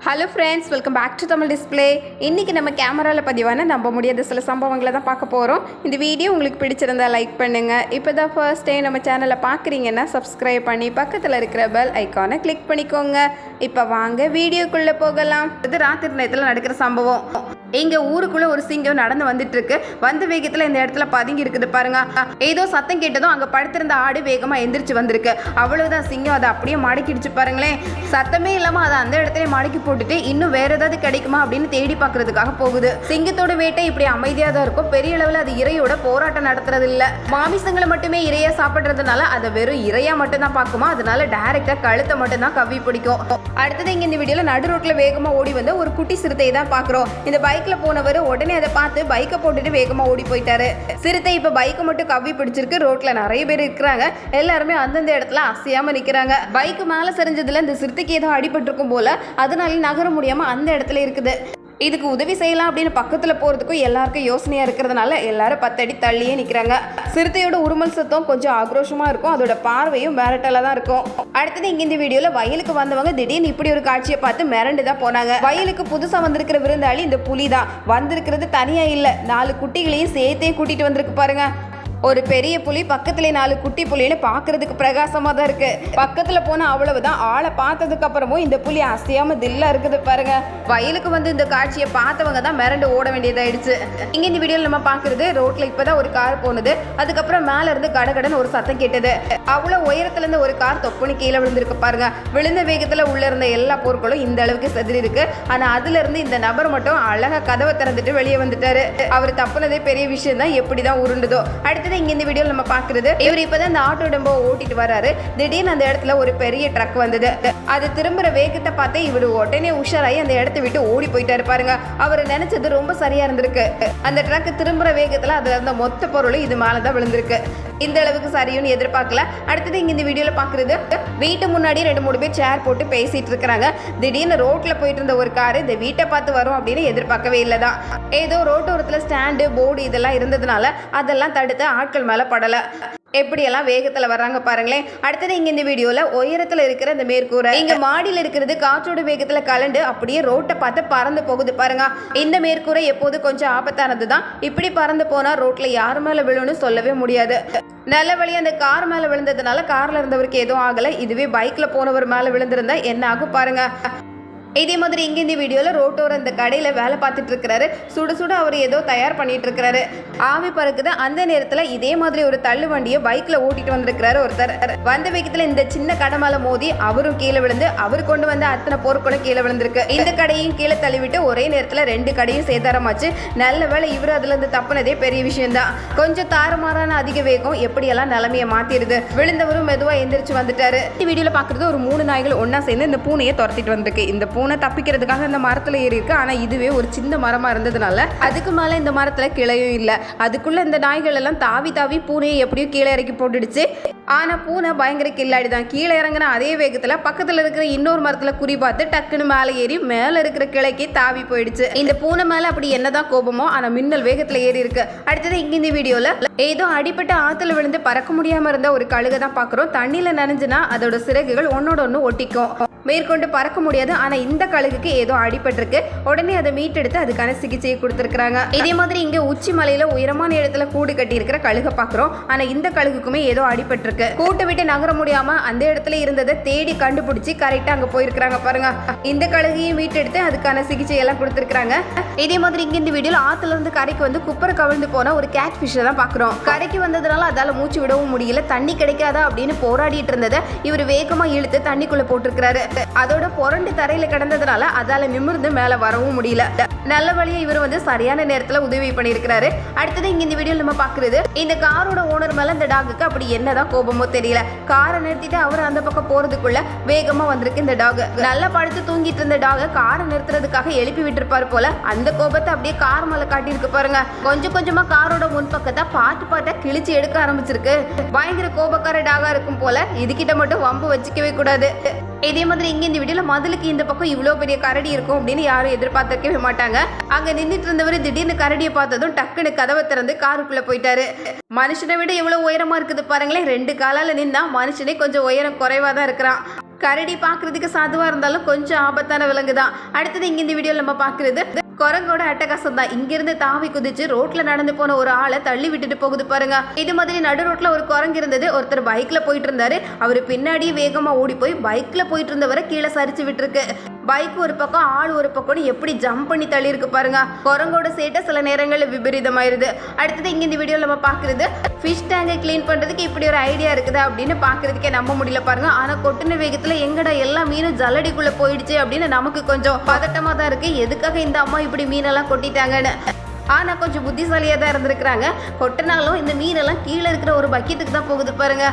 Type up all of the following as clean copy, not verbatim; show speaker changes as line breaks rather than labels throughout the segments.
Hello friends, welcome back to Tamil display. இன்றைக்கி நம்ம கேமராவில் பதிவான நம்ப முடியாத சில சம்பவங்களை தான் பார்க்க போகிறோம். இந்த வீடியோ உங்களுக்கு பிடிச்சிருந்தால் லைக் பண்ணுங்கள். இப்போ தான் ஃபர்ஸ்ட் டைம் நம்ம சேனலை பார்க்குறீங்கன்னா சப்ஸ்கிரைப் பண்ணி பக்கத்தில் இருக்கிற பெல் ஐக்கானை கிளிக் பண்ணிக்கோங்க. இப்போ வாங்க வீடியோக்குள்ளே போகலாம். இது ராத்திரி நேரத்தில் நடக்கிற சம்பவம். இங்கே ஊருக்குள்ளே ஒரு சிங்கம் நடந்து வந்துட்டு இருக்கு. வந்த வேகத்தில் இந்த இடத்துல பதுங்கி இருக்குது பாருங்க. ஏதோ சத்தம் கேட்டதும் அங்கே படுத்திருந்த ஆடு வேகமாக எந்திரிச்சு வந்திருக்கு. அவ்வளோதான், சிங்கம் அதை அப்படியே மடக்கிடுச்சு பாருங்களேன். சத்தமே இல்லாமல் அதை அந்த இடத்துல மடக்கி போட்டுட்டு இன்னும் வேற ஏதாவது கிடைக்குமா அப்படின்னு தேடி பார்க்கறதுக்காக போகுது. சிங்கத்தோட வேட்டை இப்படி அமைதியாக தான் இருக்கும். பெரிய அளவில் அது இறையோட போராட்டம் நடத்துறது இல்லை. மாமிசங்களை மட்டுமே இறையா சாப்பிட்றதுனால அதை வெறும் இறையா மட்டும் தான் பார்க்குமா. அதனால டைரக்டா கழுத்தை மட்டும் தான் கவ்வி பிடிக்கும். அடுத்தது இங்க இந்த வீடியோல நடு ரோட்ல வேகமா ஓடி வந்து ஒரு குட்டி சிறுத்தையை தான் பாக்குறோம். இந்த பைக்ல போனவர் உடனே அதை பார்த்து பைக்கை போட்டுட்டு வேகமா ஓடி போயிட்டாரு. சிறுத்தை இப்ப பைக்கை மட்டும் கவ்வி பிடிச்சிருக்கு. ரோட்ல நிறைய பேர் இருக்கிறாங்க. எல்லாருமே அந்தந்த இடத்துல அசையாம நிக்கிறாங்க. பைக்கு மேல சரிஞ்சதுல இந்த சிறுத்தைக்கு ஏதோ அடிபட்டு இருக்கும் போல, அதனால நகர முடியாம அந்த இடத்துல இருக்குது. இதுக்கு உதவி செய்யலாம் அப்படின்னு பக்கத்துல போறதுக்கும் எல்லாருக்கும் யோசனையா இருக்கிறதுனால எல்லாரும் 10 அடி தள்ளியே நிக்கிறாங்க. சிறுத்தையோட உருமல் சத்தம் கொஞ்சம் ஆக்ரோஷமா இருக்கும். அதோட பார்வையும் மிரட்டலா தான் இருக்கும். அடுத்தது இங்க இந்த வீடியோல வயலுக்கு வந்தவங்க திடீர்னு இப்படி ஒரு காட்சியை பார்த்து மிரண்டு தான் போனாங்க. வயலுக்கு புதுசா வந்திருக்கிற விருந்தாளி இந்த புலி தான். வந்திருக்கிறது தனியா இல்ல, 4 குட்டிகளையும் சேர்த்தே கூட்டிட்டு வந்திருக்கு பாருங்க. ஒரு பெரிய புலி பக்கத்துல 4 குட்டி புலின்னு பாக்குறதுக்கு பிரகாசமா தான் இருக்கு. பக்கத்துல போன அவ்வளவுதான். ஆளை பார்த்ததுக்கு அப்புறமும் இந்த புலி அசையாம தில்லா இருக்குது பாருங்க. வயலுக்கு வந்து இந்த காட்சியை பார்த்தவங்க தான் மிரண்டு ஓட வேண்டியதாயிடுச்சு. இங்க இந்த வீடியோல நம்ம பாக்குறது ரோட்ல இப்பதான் ஒரு கார் போனது. அதுக்கப்புறம் மேல இருந்து கடகடன் ஒரு சத்தம் கேட்டது. அவ்வளவு உயரத்துல இருந்து ஒரு கார் தொப்புனு கீழே விழுந்திருக்கு பாருங்க. விழுந்த வேகத்துல உள்ள இருந்த எல்லா பொருட்களும் இந்த அளவுக்கு செதறி இருக்கு. ஆனா அதுல இருந்து இந்த நபர் மட்டும் அழகா கதவை திறந்துட்டு வெளியே வந்துட்டாரு. அவர் தப்புனதே பெரிய விஷயம் தான். எப்படிதான் உருண்டுதோ. அடுத்து இங்க இந்த வீடியோல நம்ம பாக்குறது, இவர் இப்பதான் இந்த ஆட்டோ டெம்போ ஓட்டிட்டு வராரு. திடீர்னு அந்த இடத்துல ஒரு பெரிய ட்ரக் வந்தது. அது திரும்புற வேகத்தை பார்த்து இவர் உடனே உஷாராயி அந்த இடத்தை விட்டு ஓடி போயிட்டாரு பாருங்க. அவர் நினைச்சது ரொம்ப சரியா இருந்திருக்கு. அந்த ட்ரக் திரும்புற வேகத்துல அதுல இருந்த மொத்த பொருளும் இது மேலதான் விழுந்திருக்கு. இந்த அளவுக்கு சரியும்னு எதிர்பார்க்கல. அடுத்தது இங்க இந்த வீடியோல பாக்குறது, வீட்டு முன்னாடி 2-3 பேர் சேர் போட்டு பேசிட்டு இருக்கிறாங்க. திடீர்னு ரோட்ல போயிட்டு இருந்த ஒரு காரு இந்த வீட்டை பார்த்து வரும் அப்படின்னு எதிர்பார்க்கவே இல்லதான். ஏதோ ரோட்டோரத்துல ஸ்டாண்டு போர்டு இதெல்லாம் இருந்ததுனால அதெல்லாம் தடுத்து ஆட்கள் மேல படல. எப்படியெல்லாம் வேகத்துல வர்றாங்க பாருங்களேன். அடுத்தது இங்க இந்த வீடியோல உயரத்துல இருக்கிற இந்த மேற்கூரை, இங்க மாடியில் இருக்கிறது காற்றோட வேகத்துல கலண்டு அப்படியே ரோட்டை பார்த்து பறந்து போகுது பாருங்க. இந்த மேற்கூரை எப்போது கொஞ்சம் ஆபத்தானது தான். இப்படி பறந்து போனா ரோட்ல யார் மேல விழுன்னு சொல்லவே முடியாது. நல்ல வழியா அந்த கார் மேல விழுந்ததுனால கார்ல இருந்தவருக்கு எதுவும் ஆகல. இதுவே பைக்ல போனவர் மேல விழுந்திருந்தா என்ன ஆகும் பாருங்க. இதே மாதிரி இங்க இந்த வீடியோல ரோட்டோர இந்த கடையில வேலை பார்த்துட்டு இருக்கிறாரு. சுட சுட அவர் ஏதோ தயார் பண்ணிட்டு இருக்கிறாரு. ஆவி பறக்குது. அந்த நேரத்துல இதே மாதிரி ஒரு தள்ளு வண்டியை பைக்ல ஓட்டிட்டு வந்திருக்கிறாரு ஒருத்தர். வந்த வேகத்துல இந்த சின்ன கடை மேல மோதி அவரும் கீழே விழுந்து அவர் கொண்டு வந்த அத்தனை பொருட்களும் கீழே விழுந்திருக்கு. இந்த கடையும் கீழே தள்ளிவிட்டு ஒரே நேரத்துல 2 கடையும் சேதாரமாச்சு. நல்ல வேலை இவர் அதுல இருந்து தப்புனதே பெரிய விஷயம் தான். கொஞ்சம் தாறுமாறான அதிக வேகம் எப்படியெல்லாம் நிலைமையை மாத்திருது. விழுந்தவரும் மெதுவா எந்திரிச்சு வந்துட்டாரு. இந்த வீடியோல பாக்குறது ஒரு 3 நாய்கள் ஒன்னா சேர்ந்து இந்த பூனையை துரத்திட்டு வந்திருக்கு. இந்த பூனை தப்பிக்கிறதுக்காக இந்த மரத்துல ஏறி இருக்கு. ஆனா இதுவே ஒரு சின்ன மரமா இருந்ததுனால அதுக்கு மேல இந்த மரத்துல கிளையும் இல்ல. அதுக்குள்ள இந்த நாய்கள் எல்லாம் தாவி தாவி பூனையை எப்படியும் கீழே இறக்கி போட்டுடுச்சு. ஆனா பூனை பயங்கர கில்லாடிதான். கீழே இறங்கின அதே வேகத்துல பக்கத்துல இருக்கிற இன்னொரு மரத்துல குறி பார்த்து டக்குன்னு மேல ஏறி மேல இருக்கிற கிளைக்கு தாவி போயிடுச்சு. இந்த பூனை மேல அப்படி என்னதான் கோபமோ, ஆனா மின்னல் வேகத்துல ஏறி இருக்கு. அடுத்தது இங்க இந்த வீடியோல ஏதோ அடிப்பட்ட ஆத்துல விழுந்து பறக்க முடியாம இருந்த ஒரு கழுகை தான் பாக்குறோம். தண்ணியில நனைஞ்சுனா அதோட சிறகுகள் ஒன்னோட ஒண்ணு ஒட்டிக்கும். மேற்கொண்டு பறக்க முடியாது. ஆனா இந்த கழுகுக்கு ஏதோ அடிபட்டிருக்கு. உடனே அதை மீட்டெடுத்து அதுக்கான சிகிச்சையை கொடுத்திருக்காங்க. இதே மாதிரி இங்க உச்சி மலையில உயரமான இடத்துல கூடு கட்டி இருக்கிற கழுகை பாக்குறோம். ஆனா இந்த கழுகுக்குமே ஏதோ அடிபட்டிருக்கு. கூட்டை விட்டு நகர முடியாம அந்த இடத்துல இருந்ததை தேடி கண்டுபிடிச்சு கரெக்டா அங்க போயிருக்காங்க பாருங்க. இந்த கழுகையும் மீட்டெடுத்து அதுக்கான சிகிச்சை எல்லாம் கொடுத்திருக்காங்க. இதே மாதிரி இங்க இந்த வீடியோல ஆத்துல இருந்து கரைக்கு வந்து குப்பரை கவிழ்ந்து போன ஒரு கேட் ஃபிஷ் தான் பாக்குறோம். கரைக்கு வந்ததுனால அதால மூச்சு விடவும் முடியல. தண்ணி கிடைக்காதா அப்படின்னு போராடிட்டு இருந்ததை இவர் வேகமா இழுத்து தண்ணிக்குள்ள போட்டிருக்கிறாரு. அதோட புரண்டு தரையில கிடந்ததுனால அதால நிமிர்ந்து மேல வரவும் முடியல. நல்ல வழியா இவர் வந்து சரியான நேரத்துல உதவி பண்ணிருக்கிறாரு. அடுத்தது இங்க இந்த வீடியோல நம்ம பாக்குறது, இந்த காரோட ஓனர் மேல இந்த டாகுக்கு அப்படி என்னதான் கோபமோ தெரியல. காரை நிறுத்திட்டு அவர் அந்த பக்கம் போறதுக்குள்ள வேகமா வந்திருக்கு இந்த டாக். நல்லா படுத்து தூங்கிட்டு இருந்த டாக காரை நிறுத்துறதுக்காக எழுப்பி விட்டுருப்பாரு போல. அந்த கோபத்தை அப்படியே கார் மேல காட்டியிருக்கு பாருங்க. கொஞ்சம் கொஞ்சமா காரோட முன்பக்கத்தை பாட்டா கிழிச்சு எடுக்க ஆரம்பிச்சிருக்கு. பயங்கர கோபக்கார டாகா இருக்கும் போல. இதுகிட்ட மட்டும் வம்பு வச்சுக்கவே கூடாது. இதே மாதிரி இங்க இந்த வீடியோல மதுளுக்கு இந்த பக்கம் இவ்வளவு பெரிய கரடி இருக்கும் அப்படின்னு யாரும் எதிர்பார்த்திருக்கவே மாட்டாங்க. அங்க நின்றுட்டு இருந்தவர் திடீர்னு கரடியை பார்த்ததும் டக்குன்னு கதவை திறந்து காருக்குள்ள போயிட்டாரு. மனுஷனை விட எவ்வளவு உயரமா இருக்குது பாருங்களேன். 2 காலால நின்னா மனுஷனே கொஞ்சம் உயரம் குறைவா தான் இருக்கிறான். கரடி பார்க்கறதுக்கு சாதுவாக இருந்தாலும் கொஞ்சம் ஆபத்தான விலங்கு தான். அடுத்தது இங்கே இந்த வீடியோவில் நம்ம பார்க்குறது குரங்கோட அட்டகாசம் தான். இங்கிருந்து தாவி குதிச்சு ரோட்ல நடந்து போன ஒரு ஆளை தள்ளி விட்டுட்டு போகுது பாருங்க. இது மாதிரி நடு ரோட்ல ஒரு குரங்கு இருந்தது. ஒருத்தர் பைக்ல போயிட்டு இருந்தாரு. அவரு பின்னாடியே வேகமா ஓடி போய் பைக்ல போயிட்டு இருந்தவரை கீழே சரிச்சு விட்டுருக்கு. பைக் ஒரு பக்கம் ஆள் ஒரு பக்கம் எப்படி ஜம்ப் பண்ணி தள்ளி இருக்கு பாருங்க. குரங்கோட சேட்டை சில நேரங்களில் விபரீதமாயிருது. அடுத்தது இங்க இந்த வீடியோவில் நம்ம பார்க்கறது ஃபிஷ் டேங்கை கிளீன் பண்றதுக்கு இப்படி ஒரு ஐடியா இருக்குது அப்படின்னு பார்க்கறதுக்கே நம்ப முடியல பாருங்க. ஆனா கொட்டின வேகத்துல எங்கடா எல்லா மீனும் ஜல்லடிக்குள்ள போயிடுச்சு அப்படின்னு நமக்கு கொஞ்சம் பதட்டமா தான் இருக்கு. எதுக்காக இந்த அம்மா இப்படி மீனெல்லாம் கொட்டிட்டாங்கன்னு. ஆனா கொஞ்சம் புத்திசாலியா தான் இருந்திருக்கிறாங்க. கொட்டினாலும் இந்த மீனெல்லாம் கீழே இருக்கிற ஒரு பக்கெட்டுக்கு தான் போகுது பாருங்க.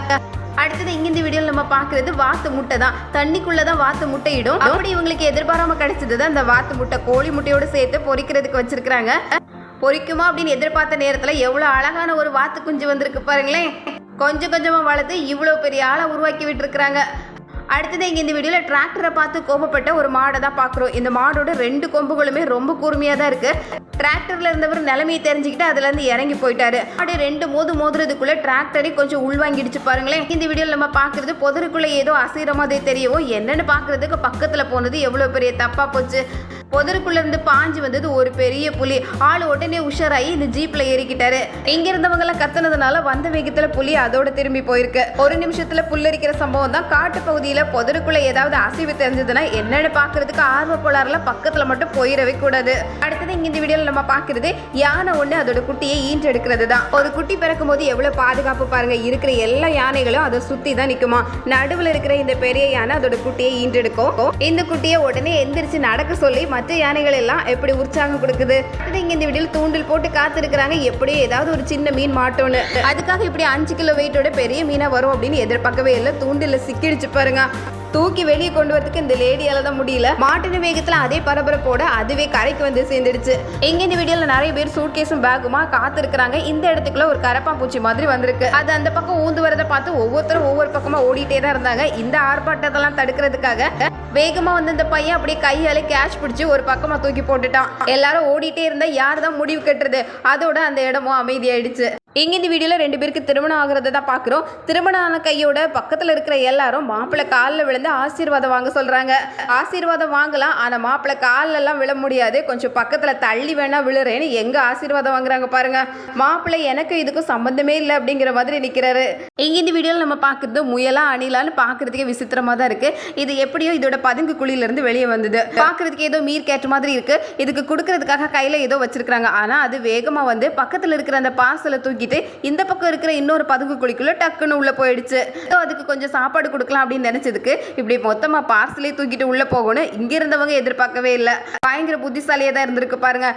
அடுத்தது இங்க இந்த வீடியோவில் நம்ம பார்க்கறது வாத்து முட்டை தான். தண்ணிக்குள்ளதான் வாத்து முட்டையிடும். அப்படி இவங்களுக்கு எதிர்பாராம கிடைச்சது தான் அந்த வாத்து முட்டை. கோழி முட்டையோட சேர்த்து பொரிக்கிறதுக்கு வச்சிருக்காங்க. பொரிக்குமா அப்படின்னு எதிர்பார்த்த நேரத்துல எவ்வளவு அழகான ஒரு வாத்து குஞ்சு வந்திருக்கு பாருங்களேன். கொஞ்சம் கொஞ்சமா வளர்த்து இவ்வளவு பெரிய ஆளை உருவாக்கி விட்டுருக்காங்க. அடுத்தது இங்கே இந்த வீடியோவில் டிராக்டரை பார்த்து கோபப்பட்ட ஒரு மாடை தான் பார்க்குறோம். இந்த மாடோட 2 கொம்புகளுமே ரொம்ப கூர்மையாக தான் இருக்குது. டிராக்டரில் இருந்தவர் நிலைமையை தெரிஞ்சுக்கிட்டு அதுலேருந்து இறங்கி போயிட்டாரு. அப்படியே 2 மோதுறதுக்குள்ளே டிராக்டரை கொஞ்சம் உள்வாங்கிடுச்சு பாருங்களேன். இந்த வீடியோவில் நம்ம பார்க்குறது புதருக்குள்ளே ஏதோ அசைகிற மாதிரி தெரியவும் என்னென்னு பார்க்குறதுக்கு பக்கத்தில் போனது எவ்வளோ பெரிய தப்பாக போச்சு. புதருக்குள்ள இருந்து பாஞ்சு வந்தது ஒரு பெரிய புலி. ஆள் உடனே உஷாராகி இந்த ஜீப்ல ஏறிக்கிட்டாரு. இங்க இருந்தவங்க எல்லாம் கத்துனதுனால வந்த வேகத்துல புலி அதோட திரும்பி போயிருக்கு. ஒரு நிமிஷத்துல புல்லரிக்கிற சம்பவம் தான். காட்டு பகுதியில புதருக்குள்ள ஏதாவது அசைவு தெரிஞ்சதுன்னா என்னன்னு பாக்குறதுக்கு ஆர்வ கோளாறுல பக்கத்துல மட்டும் போயிடவே கூடாது. அடுத்தது இங்க இந்த வீடியோல நம்ம பாக்குறது யானை ஒண்ணு அதோட குட்டியை ஈன்றெடுக்கிறது தான். ஒரு குட்டி பிறக்கும் போது எவ்வளவு பாதுகாப்பு பாருங்க. இருக்கிற எல்லா யானைகளும் அதை சுத்தி தான் நிக்குமா. நடுவில் இருக்கிற இந்த பெரிய யானை அதோட குட்டியை ஈன்றெடுக்கும். இந்த குட்டியை உடனே எந்திரிச்சு நடக்க சொல்லி மற்ற யானைகள் எல்லாம் எப்படி உற்சாகம் கொடுக்குது. இங்க இந்த வீடியோல தூண்டில் போட்டு காத்திருக்கிறாங்க. எப்படி ஏதாவது ஒரு சின்ன மீன் மாட்டோன்னு. அதுக்காக இப்படி 5 கிலோ வெயிட்டோட பெரிய மீனா வரும் அப்படின்னு எதிர்பார்க்கவே இல்லை. தூண்டில சிக்கிடுச்சு பாருங்க. தூக்கி வெளியே கொண்டு வரதுக்கு இந்த லேடியால தான் முடியல. மாட்டின வேகத்துல அதே பரபரப்போட அதுவே கரைக்கு வந்து சேர்ந்துடுச்சு. எங்க இந்த வீடியோல நிறைய பேர் சூட்கேஸும் பேகுமா காத்திருக்கிறாங்க. இந்த இடத்துக்குள்ள ஒரு கரப்பாம்பூச்சி மாதிரி வந்திருக்கு. அது அந்த பக்கம் ஊந்து வரதை பார்த்து ஒவ்வொருத்தரும் ஒவ்வொரு பக்கமா ஓடிட்டே தான் இருந்தாங்க. இந்த ஆர்ப்பாட்டத்தெல்லாம் தடுக்கிறதுக்காக வேகமா வந்து இந்த பையன் அப்படியே கையாலே கேட்ச் பிடிச்சி ஒரு பக்கமா தூக்கி போட்டுட்டான். எல்லாரும் ஓடிட்டே இருந்தா யார் தான் முடிவு கட்டுறது. அதோட அந்த இடமும் அமைதியாயிடுச்சு. இங்க இந்த வீடியோல 2 பேருக்கு திருமணம் ஆகிறத தான் பாக்குறோம். திருமணம் ஆன கையோட பக்கத்துல இருக்கிற எல்லாரும் மாப்பிள்ளை காலில் விழுந்து ஆசீர்வாதம் வாங்க சொல்றாங்க. ஆசீர்வாதம் வாங்கலாம், ஆனா மாப்பிள்ளை காலில் எல்லாம் விழ முடியாது. கொஞ்சம் பக்கத்துல தள்ளி வேணா விழுறேன்னு எங்க ஆசீர்வாதம் வாங்குறாங்க பாருங்க. மாப்பிள்ளை எனக்கு இதுக்கும் சம்பந்தமே இல்லை அப்படிங்கிற மாதிரி நிக்கிறாரு. இங்க இந்த வீடியோல நம்ம பாக்குறது முயலா அணிலான்னு பாக்குறதுக்கே விசித்திரமா தான் இருக்கு. இது எப்படியோ இதோட பதுங்கு குழியில இருந்து வெளியே வந்தது. பாக்குறதுக்கு ஏதோ மீர் கேட்ட மாதிரி இருக்கு. இதுக்கு கொடுக்கறதுக்காக கையில ஏதோ வச்சிருக்காங்க. ஆனா அது வேகமா வந்து பக்கத்துல இருக்கிற அந்த பார்சலை தூக்கி இந்த பக்கம் இருக்கிற இன்னொரு பதுங்கு குழிக்குள்ள டக்குன்னு உள்ள போயிடுச்சு. அதுக்கு கொஞ்சம் சாப்பாடு கொடுக்கலாம் அப்படின்னு நினைச்சதுக்கு இப்படி மொத்தமா பார்சலே தூக்கிட்டு உள்ள போகணும் இங்க இருந்தவங்க எதிர்பார்க்கவே இல்லை. பயங்கர புத்திசாலியா தான் இருந்திருக்கு பாருங்க.